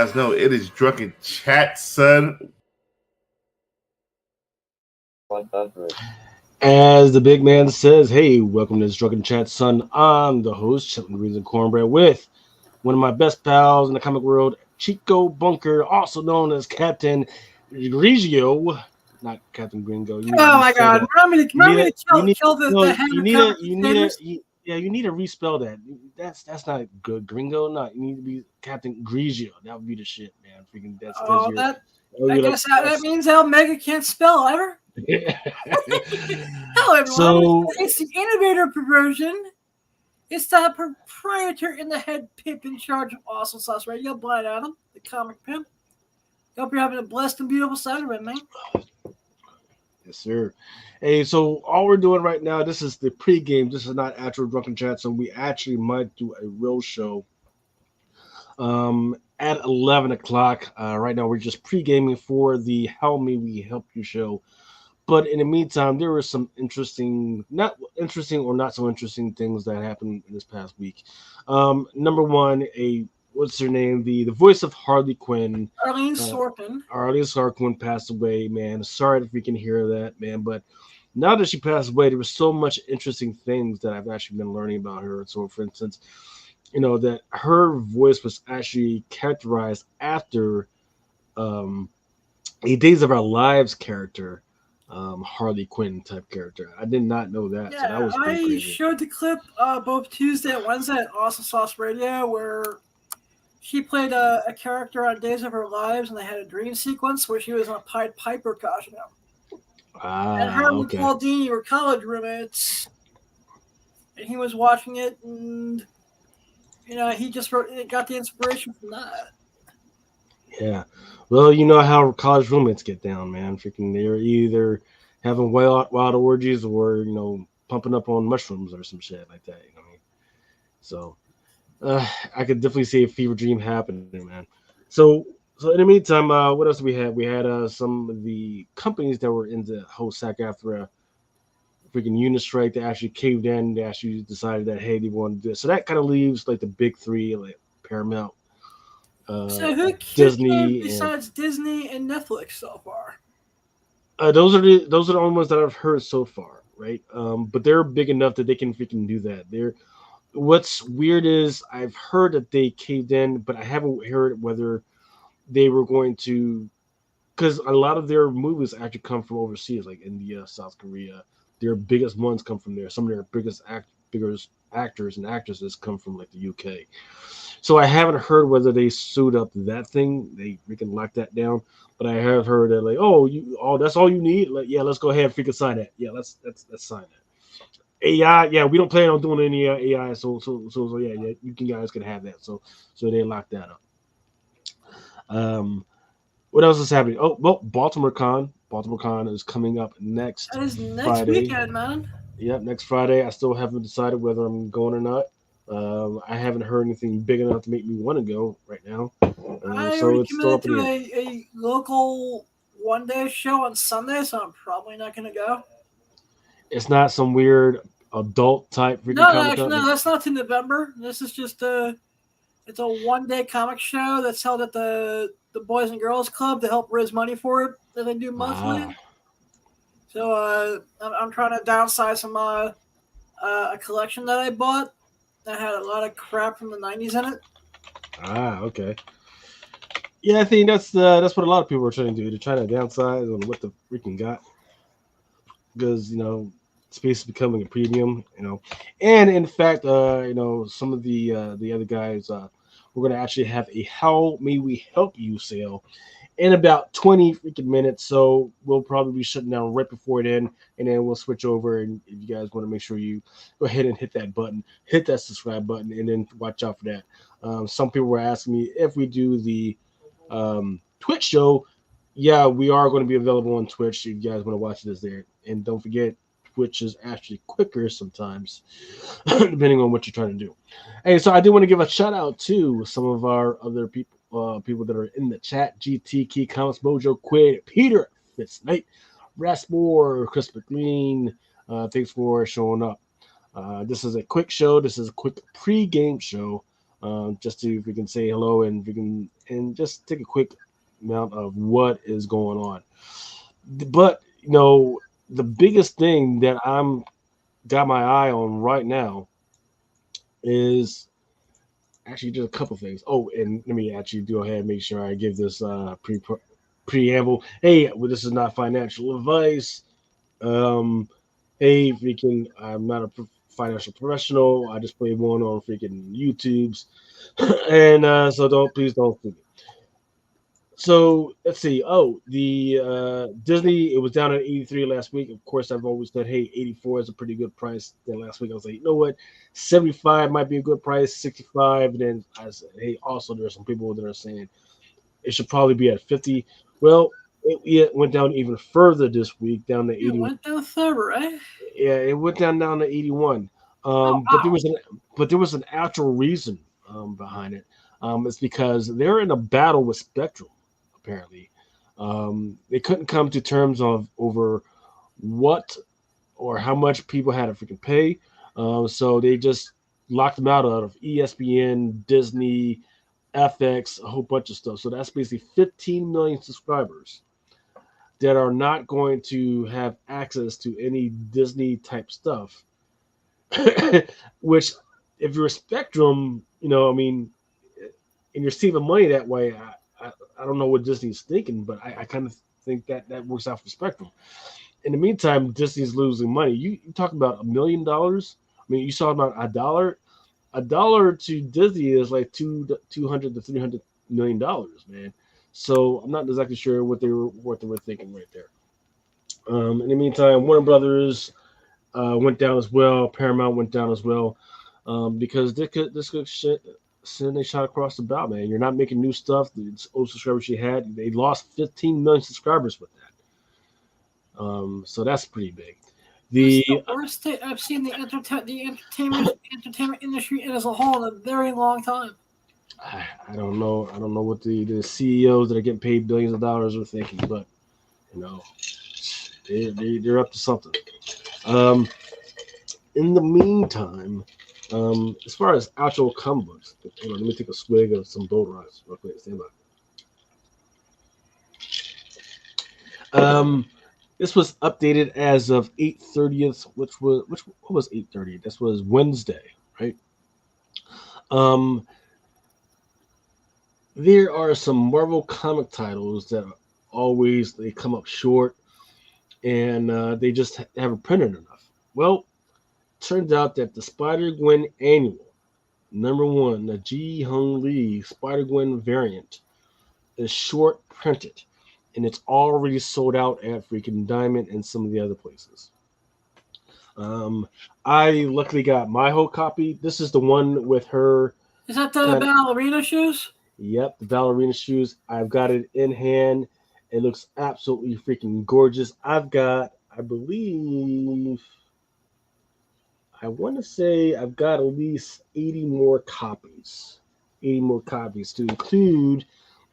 guys know it is Drunken Chat, son. As the big man says, hey, welcome to this Drunken Chat, son. I'm the host, Chilton Greens and Cornbread, with one of my best pals in the comic world, Chico Bunker, also known as Captain Grigio. Not Captain Gringo. Oh my God! Remember to kill the head you of need to respell that. That's not good, Gringo. No, you need to be Captain Grigio. That would be the shit, man. Freaking that's I guess that means Omega can't spell ever. Hello, everyone. So it's the innovator perversion. It's the proprietor in the head pimp in charge of Awesome Sauce Radio, Blind Adam, the comic pimp. Hope you're having a blessed and beautiful Saturday, man. Yes, sir. Hey, so all we're doing right now, this is the pregame. This is not actual Drunken Chat, so we actually might do a real show at 11 o'clock. Right now, we're just pre-gaming for the How May We Help You show. But in the meantime, there were some not interesting or not so interesting things that happened in this past week. Number one, what's her name? The voice of Harley Quinn. Arlene Sorkin. Arlene Sorkin passed away, man. Sorry if we can hear that, man. But now that she passed away, there was so much interesting things that I've actually been learning about her. So, for instance, that her voice was actually characterized after a Days of Our Lives character. Harley Quinn type character. I did not know that. Yeah, so that was I showed the clip both Tuesday and Wednesday at Awesome Sauce Radio where she played a character on Days of Her Lives, and they had a dream sequence where she was in a Pied Piper costume. And her and Paul Dini were college roommates, and he was watching it, and he just got the inspiration from that. Yeah. Well, you know how college roommates get down, man. Freaking, they're either having wild orgies or, pumping up on mushrooms or some shit like that. You know what I mean? So, I could definitely see a fever dream happening, man. So in the meantime, what else we had? We had some of the companies that were in the whole sack after a freaking unit strike that actually caved in. They actually decided that, hey, they want to do it. So that kind of leaves like the big three, like Paramount. So who came besides Disney and Netflix so far? Those are the only ones that I've heard so far, right? But they're big enough that they can freaking do that. What's weird is I've heard that they caved in, but I haven't heard whether they were going to, because a lot of their movies actually come from overseas, like India, South Korea. Their biggest ones come from there. Some of their biggest actors and actresses come from like the UK. So I haven't heard whether they sued up that thing. They freaking locked that down. But I have heard that that's all you need. Like, yeah, let's go ahead and freaking sign that. Yeah, let's sign that. AI, yeah, we don't plan on doing any AI. So yeah, you guys can have that. So they locked that up. What else is happening? Oh, well, Baltimore Con is coming up next Friday. Weekend, man. Yep, next Friday. I still haven't decided whether I'm going or not. I haven't heard anything big enough to make me want to go right now. I already committed to a local one-day show on Sunday, so I'm probably not going to go. It's not some weird adult type. No, that's not till November. This is just it's a one-day comic show that's held at the Boys and Girls Club to help raise money for it that they do monthly. So I'm trying to downsize some a collection that I bought that had a lot of crap from the 90s in it. Okay. Yeah, I think that's what a lot of people are trying to do. They're trying to downsize on what the freaking got, because space is becoming a premium. And in fact, some of the other guys, we're gonna actually have a How May We Help You sale in about 20 freaking minutes. So we'll probably be shutting down right before it ends, and then we'll switch over. And if you guys want to make sure you go ahead and hit that button, hit that subscribe button, and then watch out for that. Some people were asking me if we do the Twitch show. Yeah, we are going to be available on Twitch if you guys want to watch this there. And don't forget, Twitch is actually quicker sometimes, depending on what you're trying to do. Hey, so I do want to give a shout out to some of our other people that are in the chat: GT Key, Comics Mojo, Quid, Peter, Fitz Knight, Rasmore, Chris McLean. Thanks for showing up. This is a quick show. This is a quick pre-game show. just to if we can say hello and just take a quick amount of what is going on. But the biggest thing that I'm got my eye on right now is actually just a couple things. Oh, and let me actually go ahead and make sure I give this preamble. Hey, well, this is not financial advice. Um, hey, freaking, I'm not a financial professional. I just play one on freaking YouTube's, and so please don't sue me. So let's see. Oh, the Disney, it was down at 83 last week. Of course, I've always said, hey, 84 is a pretty good price. Then last week I was like, you know what, 75 might be a good price, 65. And then I said, hey, also there are some people that are saying it should probably be at 50. Well, it went down even further this week, down to It 81. went down further, eh? Yeah, it went down to 81. Oh, But wow. there was an actual reason behind it. It's because they're in a battle with Spectrum. Apparently, they couldn't come to terms over what or how much people had to freaking pay. So they just locked them out of ESPN, Disney, FX, a whole bunch of stuff. So that's basically 15 million subscribers that are not going to have access to any Disney type stuff. Which, if you're a Spectrum, I mean, and you're saving money that way, I don't know what Disney's thinking, but I kind of think that works out for Spectrum. In the meantime, Disney's losing money. You talk about $1 million. I mean, you saw about $1. $1 to Disney is like 200 to $300 million, man. So I'm not exactly sure what they were thinking right there. In the meantime, Warner Brothers went down as well. Paramount went down as well because this could send a shot across the bow, man. You're not making new stuff. The old subscribers you had, they lost 15 million subscribers with that. So that's pretty big. It's the worst thing I've seen the entertainment industry as a whole in a very long time. I don't know. I don't know what the CEOs that are getting paid billions of dollars are thinking, but they're up to something. In the meantime, as far as actual comic books, hold on, let me take a swig of some boat rise real quick. Stand by. This was updated as of 8/30th, what was 8/30? This was Wednesday, right? There are some Marvel comic titles that they come up short, and they just haven't printed enough. Well, turns out that the Spider-Gwen annual #1, the Ji Hung Lee Spider-Gwen variant, is short printed, and it's already sold out at freaking Diamond and some of the other places. I luckily got my whole copy. This is the one with her. Is that the ballerina shoes? Yep, the ballerina shoes. I've got it in hand. It looks absolutely freaking gorgeous. I believe, I want to say I've got at least 80 more copies. 80 more copies to include,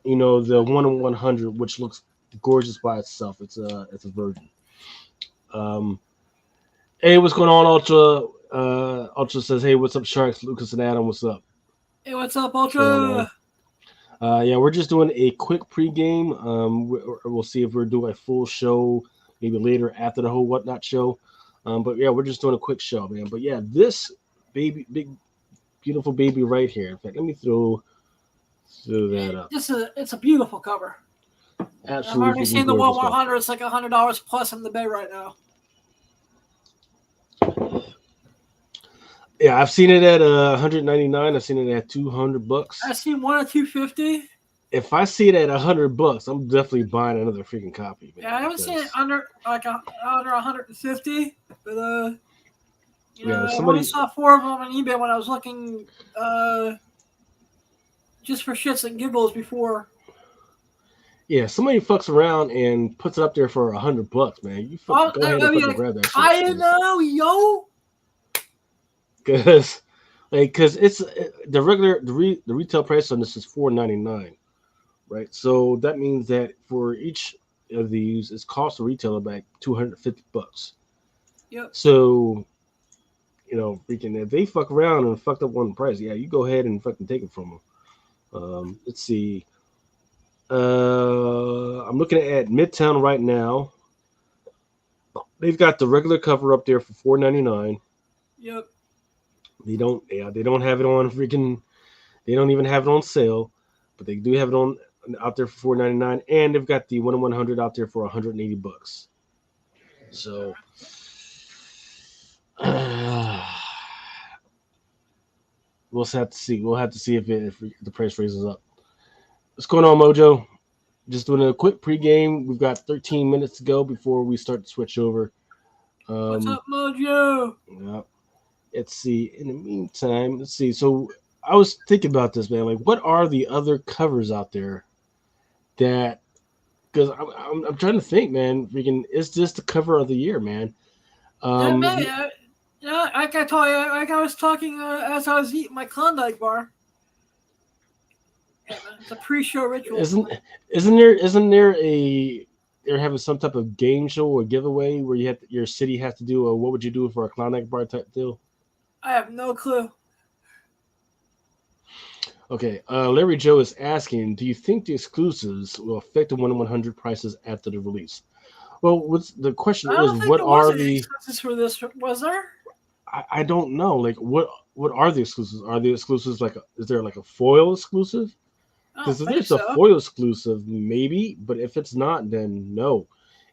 the 1 in 100, which looks gorgeous by itself. It's a virgin. Hey, what's going on, Ultra? Ultra says, hey, what's up, Sharks? Lucas and Adam, what's up? Hey, what's up, Ultra? Yeah, we're just doing a quick pregame. We'll see if we're doing a full show maybe later after the whole whatnot show. But yeah, we're just doing a quick show, man. But yeah, this big, beautiful baby right here. In fact, let me throw that up. It's a beautiful cover. Absolutely. I'm already seeing the 1/100. It's like $100 plus in the bay right now. Yeah, I've seen it at $199. I've seen it at $200. I've seen one at $250. If I see it at $100, I'm definitely buying another freaking copy. Man, yeah, I haven't seen it under 150, but I only saw 4 of them on eBay when I was looking just for shits and giggles before. Yeah, somebody fucks around and puts it up there for $100, man. You go ahead and fucking grab that shit. I know, yo. Because it's the retail price on this is $4.99, right? So that means that for each of these, it's cost the retailer back $250. Yep. So freaking if they fuck around and fucked up one price, yeah, you go ahead and fucking take it from them. Let's see. I'm looking at Midtown right now. They've got the regular cover up there for $4.99. Yep. They don't have it on freaking. They don't even have it on sale, but they do have it on out there for $4.99, and they've got the 1/100 out there for $180. So, we'll have to see. We'll have to see if the price raises up. What's going on, Mojo? Just doing a quick pregame. We've got 13 minutes to go before we start to switch over. What's up, Mojo? Yeah. Let's see. In the meantime, let's see. So I was thinking about this, man. Like, what are the other covers out there that? Because I'm trying to think, man. Freaking, is this the cover of the year, man? Yeah, man. Yeah, like I told you, like I was talking as I was eating my Klondike bar. Yeah, man, it's a pre-show ritual. Isn't there they're having some type of game show or giveaway where your city has to do a what would you do for a Klondike bar type deal? I have no clue. Okay, Larry Joe is asking, do you think the exclusives will affect the 1/100 prices after the release? Well, the question I don't is, think what there was are any the? exclusives for this? Was there? I don't know. Like, what are the exclusives? Are the exclusives is there like a foil exclusive? I don't Because if think there's so. a foil exclusive, maybe. But if it's not, then no.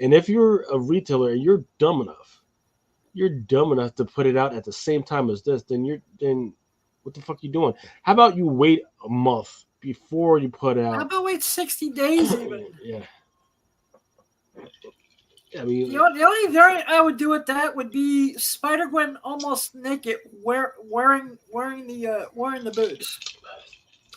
And if you're a retailer and you're dumb enough to put it out at the same time as this, then what the fuck are you doing? How about you wait a month before you put out? How about wait 60 days even? Yeah. I mean, The only variant I would do with that would be Spider-Gwen almost naked, wearing the boots.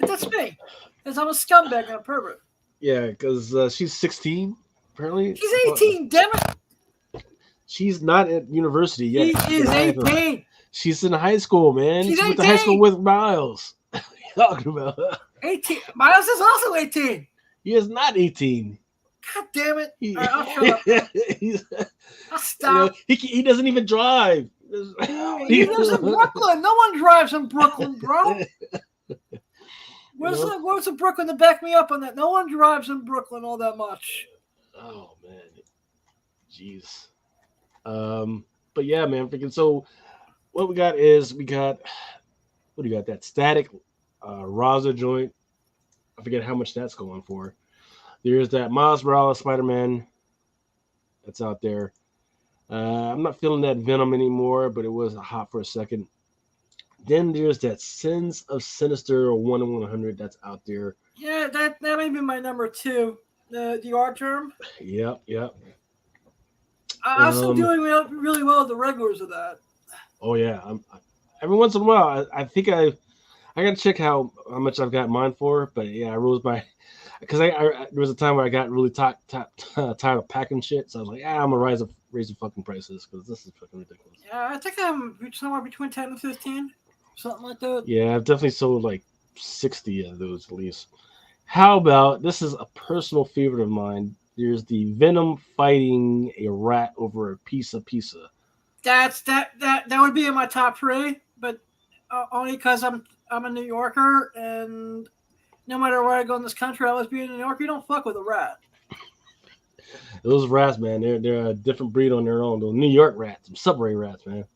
But that's me, because I'm a scumbag and a pervert. yeah, because she's 16, apparently. She's 18, damn it! She's not at university yet. She is 18. She's in high school, man. She's She went to high school 18. with Miles. What are you talking about? 18. Miles is also 18. He is not 18. God damn it! All right, I'll shut up. I'll stop. He doesn't even drive. He lives in Brooklyn. No one drives in Brooklyn, bro. Where's the Brooklyn to back me up on that? No one drives in Brooklyn all that much. Oh man, jeez. But yeah, man, freaking. So what we got what do you got? That static Raza joint. I forget how much that's going for. There's that Miles Morales Spider-Man that's out there. I'm not feeling that Venom anymore, but it was hot for a second. Then there's that Sins of Sinister 1/100 that's out there. Yeah, that may be my number 2. The art term. Yep. I'm still doing really well with the regulars of that. Oh yeah, every once in a while I think I gotta check how much I've got mine for, but yeah, I rose by because there was a time where I got really tired of packing shit, so I was like, I'm gonna raise the fucking prices because this is fucking ridiculous. Yeah, I think I'm somewhere between 10 and 15, something like that. Yeah, I've definitely sold like 60 of those at least. How about this is a personal favorite of mine? There's the Venom fighting a rat over a piece of pizza. That would be in my top 3, but only because I'm a New Yorker, and no matter where I go in this country, I always be in New York. You don't fuck with a rat. Those rats, man, they're a different breed on their own. Those New York rats, subway rats, man.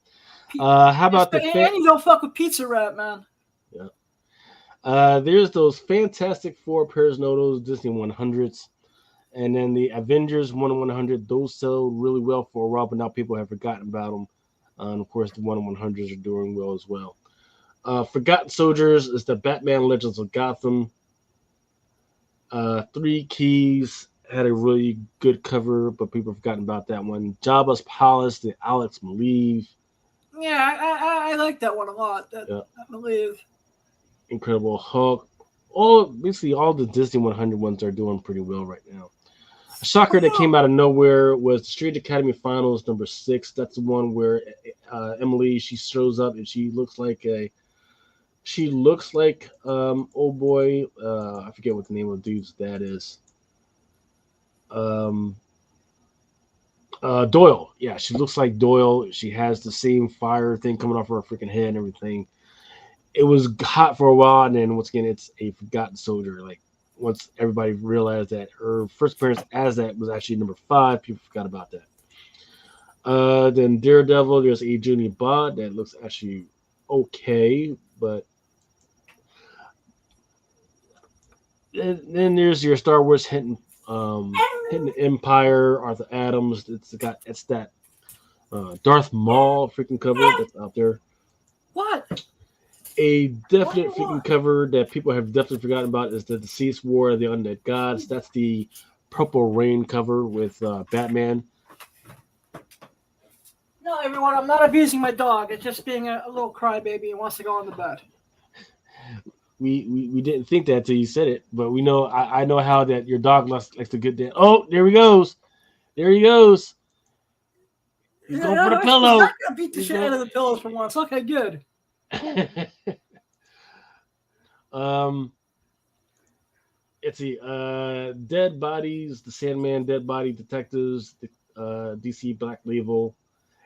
How about and you don't fuck with pizza rat, man. Yeah. There's those Fantastic Four pairs of those Disney 100s. And then the Avengers 1/100, those sell really well for a while, but now people have forgotten about them. And of course, the 1/100s are doing well as well. Forgotten Soldiers is the Batman Legends of Gotham. 3 Keys had a really good cover, but people have forgotten about that one. Jabba's Palace, the Alex Maleev. Yeah, I like that one a lot. I believe. Incredible Hulk. Basically all the Disney 100 ones are doing pretty well right now. A shocker that came out of nowhere was the Street Academy Finals number 6. That's the one where Emily, she shows up and she looks like old boy. I forget what the name of the dude's dad is. Doyle. Yeah, she looks like Doyle. She has the same fire thing coming off her freaking head and everything. It was hot for a while, and then once again, it's a forgotten soldier. Like once everybody realized that her first appearance as that was actually number 5, people forgot about that. Then Daredevil, there's a Junie Bot that looks actually okay, but then there's your Star Wars Hidden Empire, Arthur Adams. It's that Darth Maul freaking cover that's out there. What? A definite freaking cover that people have definitely forgotten about is the Deceased War of the Undead Gods. That's the Purple Rain cover with Batman. No, everyone, I'm not abusing my dog. It's just being a little crybaby and wants to go on the bed. We didn't think that till you said it, but we know I know how that your dog likes to get that. Oh, there he goes. There he goes. He's going for the pillow. He's not gonna beat the shit out of the pillows for once. Okay, good. Let's see. Dead Bodies, the Sandman, Dead Body Detectives, the DC Black Label.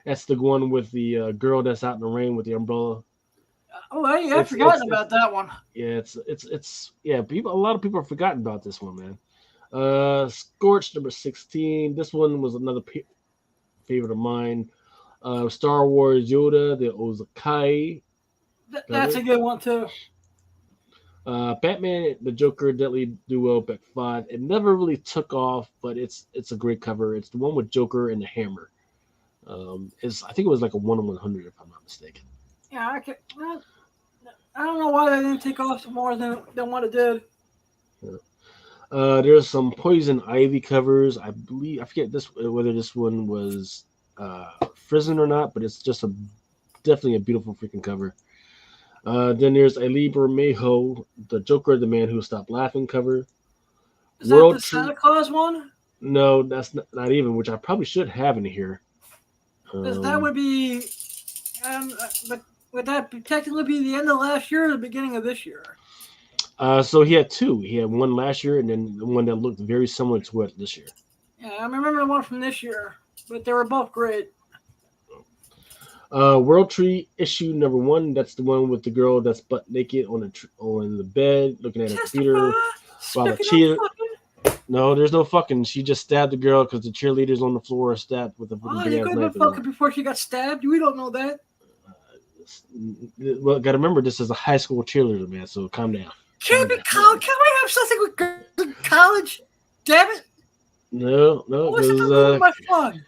That's the one with the girl that's out in the rain with the umbrella. Oh, yeah, I've forgotten about that one. Yeah, it's people. A lot of people have forgotten about this one, man. Scorch number 16. This one was another favorite of mine. Star Wars Yoda, the Ozakai. That's a good one too. Batman, the Joker, Deadly Duo, Back 5. It never really took off, but it's a great cover. It's the one with Joker and the Hammer. I think it was like a 1/100 if I'm not mistaken. Yeah, I don't know why that didn't take off more than what it did. Yeah. There's some Poison Ivy covers. I forget whether this one was Frozen or not, but it's just definitely a beautiful freaking cover. Then there's Ali Bermejo, the Joker, the Man Who Stopped Laughing cover. Is that the Santa Claus one? No, that's not even, which I probably should have in here. That would be, but would that technically be the end of last year or the beginning of this year? So he had 2. He had one last year and then the one that looked very similar to it this year. Yeah, I remember the one from this year, but they were both great. World Tree issue number 1. That's the one with the girl that's butt naked on the bed looking at a computer while the cheer. No, there's no fucking. She just stabbed the girl because the cheerleader's on the floor stabbed with a fucking big ass knife. You couldn't fucking before she got stabbed. We don't know that. Well, gotta remember this is a high school cheerleader, man. So calm down. Can't be college. Can we have something with girls in college? Damn it! No. What's the my fun?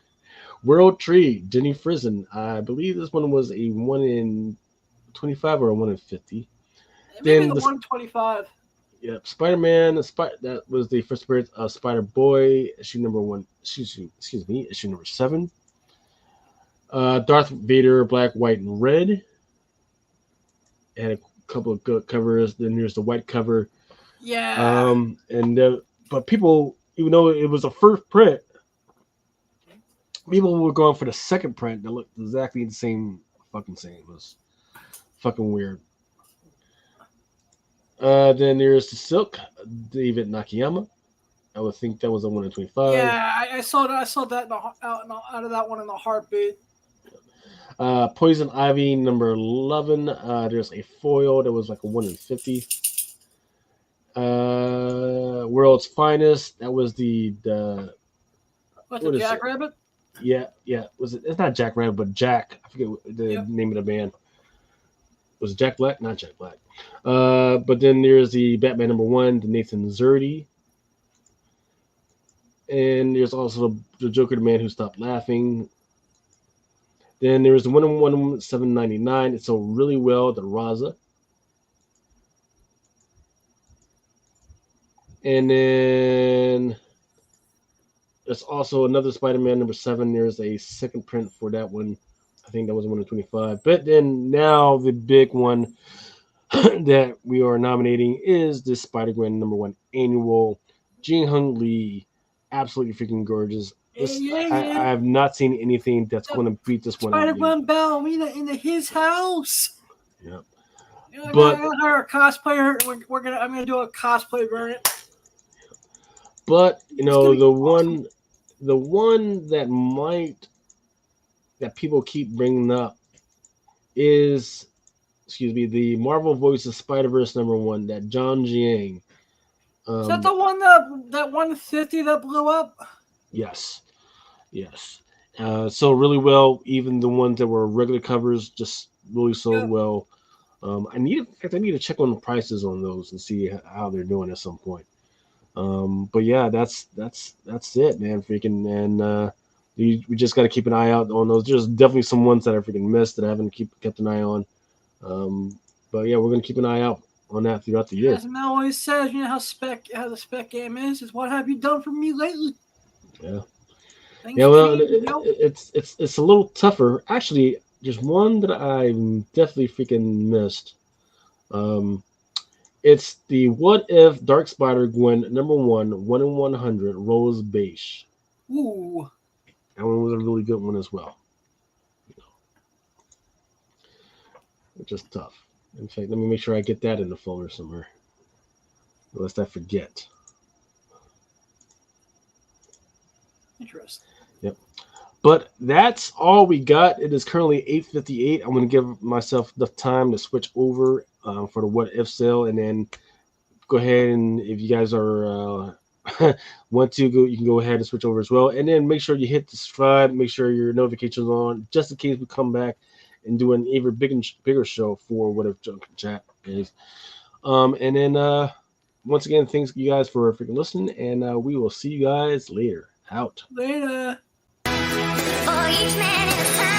World Tree, Jenny Frison. I believe this one was a 1 in 25 or a 1 in 50. Maybe the 125. Yep, Spider-Man. That was the first appearance of Spider-Boy, issue number 1. Excuse me, issue number 7. Darth Vader, black, white, and red. And a couple of good covers. Then there's the white cover. Yeah. But people, even though it was a first print, people were going for the second print that looked exactly the same. It was fucking weird. Then there's the Silk, David Nakayama. I would think that was a 1 in 25. Yeah, I saw that out of that one in a heartbeat. Poison Ivy number 11. There's a foil that was like a 1 in 50. World's Finest. That was the What's the Jackrabbit? Yeah. Was it? It's not Jack Rabbit, but Jack. I forget the name of the band. Was it Jack Black? Not Jack Black. But then there's the Batman number 1, the Nathan Zerdy. And there's also the Joker, the Man Who Stopped Laughing. Then there's the 1/1 799. It sold really well, the Raza. And then there's also another Spider-Man number 7. There's a second print for that one. I think that was 1 in 25. But then now the big one that we are nominating is the Spider-Gwen number 1 annual. Jin-Hung Lee, absolutely freaking gorgeous. I have not seen anything that's going to beat this one. Spider-Gwen Ballerina in his house. Yep. But I'm gonna hire a cosplayer. I'm gonna do a cosplay variant. But the one the one that people keep bringing up is, the Marvel Voices Spider-Verse #1, that John Jiang. Is that the one that 150 that blew up? Yes. So really well. Even the ones that were regular covers just really sold well. I need to check on the prices on those and see how they're doing at some point. But yeah, that's it, man. Freaking, and we just got to keep an eye out on those. There's definitely some ones that I freaking missed that I haven't kept an eye on. But yeah, we're gonna keep an eye out on that throughout the year. As Mel always says, you know how the spec game is what have you done for me lately? Yeah. Things Well, change, you know? it's a little tougher. Actually, there's one that I definitely freaking missed. It's the What If Dark Spider-Gwen #1, 1 in 100, Rose Beige. Ooh. That one was a really good one as well. It's just tough. In fact, let me make sure I get that in the folder somewhere, lest I forget. Interesting. Yep. But that's all we got. It is currently 8:58. I'm going to give myself enough time to switch over for the What If sale, and then go ahead and if you guys are want to go, you can go ahead and switch over as well. And then make sure you hit the subscribe. Make sure your notifications on, just in case we come back and do an even bigger show for What If Drunken Chat is. And then once again, thanks you guys for freaking listening, and we will see you guys later. Out. Later. For each man in his time.